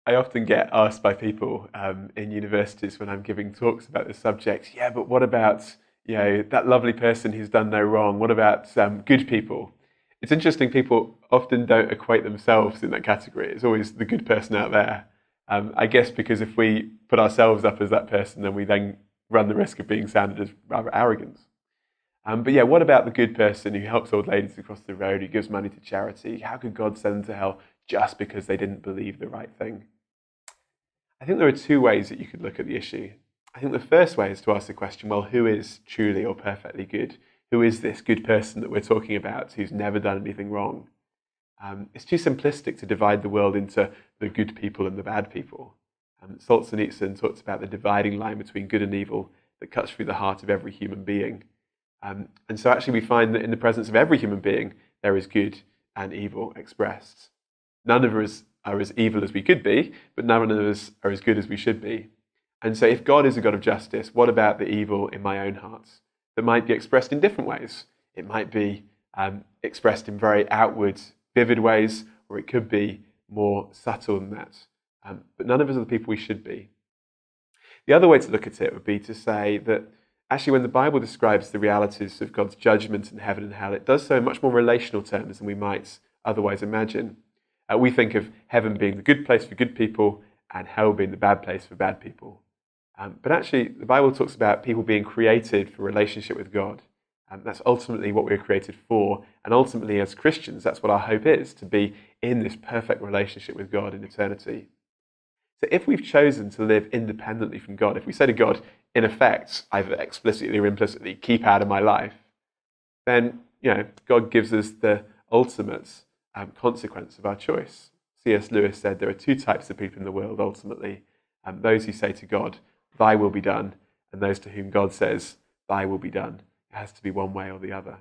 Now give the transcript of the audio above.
I often get asked by people in universities when I'm giving talks about this subject, yeah, but what about, that lovely person who's done no wrong? What about good people? It's interesting, people often don't equate themselves in that category. It's always the good person out there. I guess because if we put ourselves up as that person, then we then run the risk of being sounded as rather arrogant. But yeah, what about the good person who helps old ladies across the road, who gives money to charity? How could God send them to hell just because they didn't believe the right thing? I think there are two ways that you could look at the issue. I think the first way is to ask the question, well, who is truly or perfectly good? Who is this good person that we're talking about who's never done anything wrong? It's too simplistic to divide the world into the good people and the bad people. Solzhenitsyn talks about the dividing line between good and evil that cuts through the heart of every human being. And so actually we find that in the presence of every human being, there is good and evil expressed. None of us are as evil as we could be, but none of us are as good as we should be. And so if God is a God of justice, what about the evil in my own heart that might be expressed in different ways? It might be expressed in very outward, vivid ways, or it could be more subtle than that. But none of us are the people we should be. The other way to look at it would be to say that actually when the Bible describes the realities of God's judgment in heaven and hell, it does so in much more relational terms than we might otherwise imagine. We think of heaven being the good place for good people and hell being the bad place for bad people. But actually, the Bible talks about people being created for relationship with God. That's ultimately what we're created for. And ultimately, as Christians, that's what our hope is, to be in this perfect relationship with God in eternity. So if we've chosen to live independently from God, if we say to God, in effect, either explicitly or implicitly, keep out of my life, then God gives us the ultimate consequence of our choice. C.S. Lewis said there are two types of people in the world ultimately, those who say to God, thy will be done, and those to whom God says, thy will be done. It has to be one way or the other.